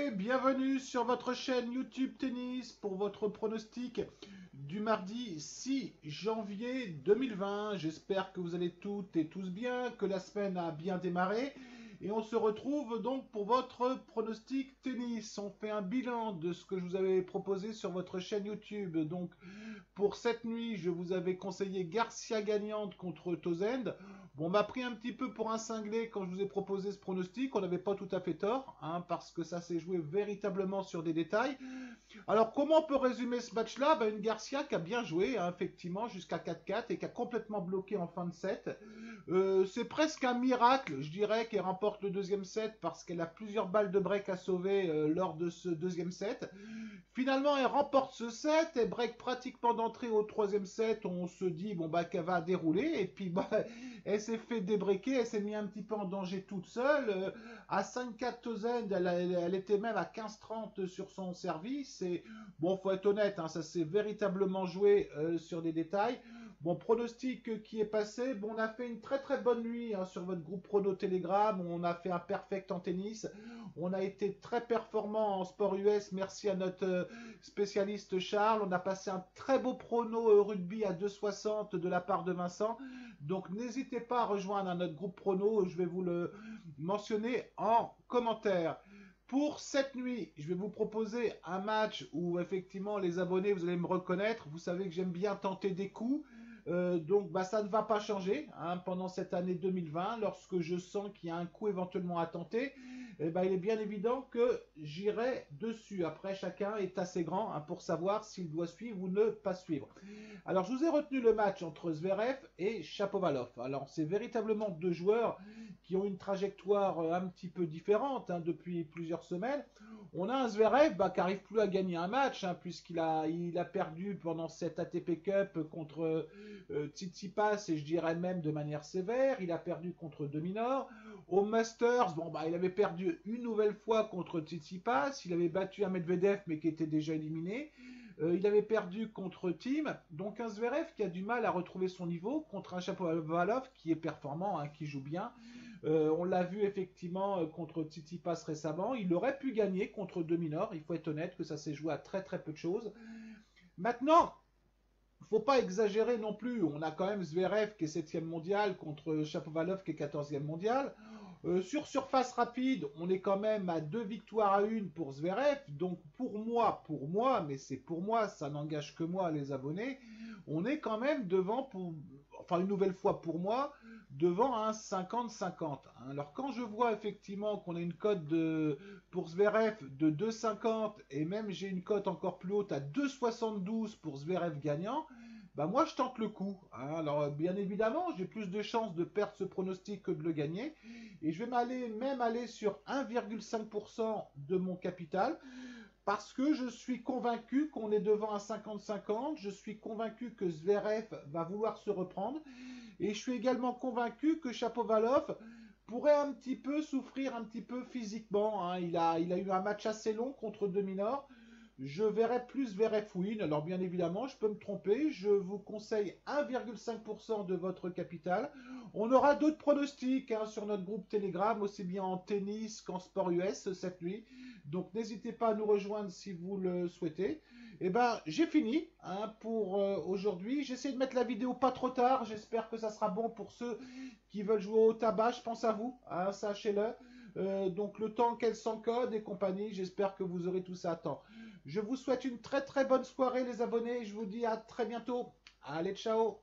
et bienvenue sur votre chaîne YouTube Tennis pour votre pronostic du mardi 6 janvier 2020. J'espère que vous allez toutes et tous bien, que la semaine a bien démarré. Et on se retrouve donc pour votre pronostic tennis. On fait un bilan de ce que je vous avais proposé sur votre chaîne YouTube. Donc pour cette nuit, je vous avais conseillé Garcia gagnante contre Tozend. Bon, on m'a pris un petit peu pour un cinglé quand je vous ai proposé ce pronostic. On n'avait pas tout à fait tort, hein, parce que ça s'est joué véritablement sur des détails. Alors, comment on peut résumer ce match-là? Une Garcia qui a bien joué, hein, effectivement, jusqu'à 4-4 et qui a complètement bloqué en fin de set. C'est presque un miracle, je dirais, qu'elle remporte le deuxième set parce qu'elle a plusieurs balles de break à sauver lors de ce deuxième set. Finalement, elle remporte ce set, elle break pratiquement d'entrée au troisième set. On se dit qu'elle va dérouler et puis elle s'est fait débreaker, elle s'est mis un petit peu en danger toute seule. À 5-4 Tozend, elle était même à 15-30 sur son service. Et bon, faut être honnête, hein, ça s'est véritablement joué sur des détails. Bon, pronostic qui est passé. Bon, on a fait une très très bonne nuit hein, sur votre groupe Prono Telegram. On a fait un perfect en tennis. On a été très performant en sport US. Merci à notre spécialiste Charles. On a passé un très beau prono rugby à 2,60 de la part de Vincent. Donc n'hésitez pas à rejoindre notre groupe prono. Je vais vous le mentionner en commentaire. Pour cette nuit, je vais vous proposer un match où effectivement les abonnés, vous allez me reconnaître. Vous savez que j'aime bien tenter des coups. Donc ça ne va pas changer hein, pendant cette année 2020. Lorsque je sens qu'il y a un coup éventuellement à tenter, il est bien évident que j'irai dessus. Après, chacun est assez grand hein, pour savoir s'il doit suivre ou ne pas suivre. Alors, je vous ai retenu le match entre Zverev et Shapovalov. Alors, c'est véritablement deux joueurs qui ont une trajectoire un petit peu différente hein, depuis plusieurs semaines. On a un Zverev qui n'arrive plus à gagner un match hein, puisqu'il a perdu pendant cette ATP Cup contre Tsitsipas et je dirais même de manière sévère. Il a perdu contre Dominor. Au Masters, il avait perdu une nouvelle fois contre Tsitsipas. Il avait battu un Medvedev mais qui était déjà éliminé. Il avait perdu contre Thiem. Donc un Zverev qui a du mal à retrouver son niveau contre un Shapovalov qui est performant, hein, qui joue bien. On l'a vu effectivement contre Tsitsipas récemment. Il aurait pu gagner contre Dominor. Il faut être honnête que ça s'est joué à très très peu de choses. Maintenant, il ne faut pas exagérer non plus. On a quand même Zverev qui est 7e mondial contre Shapovalov qui est 14e mondial. Sur surface rapide, on est quand même à 2 victoires à 1 pour Zverev. Donc pour moi, mais c'est pour moi, ça n'engage que moi les abonnés, on est quand même devant, une nouvelle fois pour moi, devant un 50-50. Alors quand je vois effectivement qu'on a une cote pour Zverev de 2,50 et même j'ai une cote encore plus haute à 2,72 pour Zverev gagnant, moi je tente le coup. Alors bien évidemment, j'ai plus de chances de perdre ce pronostic que de le gagner. Et je vais même aller sur 1,5% de mon capital. Parce que je suis convaincu qu'on est devant un 50-50. Je suis convaincu que Zverev va vouloir se reprendre. Et je suis également convaincu que Shapovalov pourrait un petit peu souffrir un petit peu physiquement. Il a eu un match assez long contre Dominor. Je verrai plus Zverev win. Alors bien évidemment, je peux me tromper. Je vous conseille 1,5% de votre capital. On aura d'autres pronostics hein, sur notre groupe Telegram, aussi bien en tennis qu'en sport US cette nuit. Donc n'hésitez pas à nous rejoindre si vous le souhaitez. J'ai fini hein, pour aujourd'hui. J'essaie de mettre la vidéo pas trop tard. J'espère que ça sera bon pour ceux qui veulent jouer au tabac. Je pense à vous, hein, sachez-le. Donc le temps qu'elle s'encode et compagnie, j'espère que vous aurez tout ça à temps. Je vous souhaite une très très bonne soirée les abonnés. Je vous dis à très bientôt. Allez, ciao.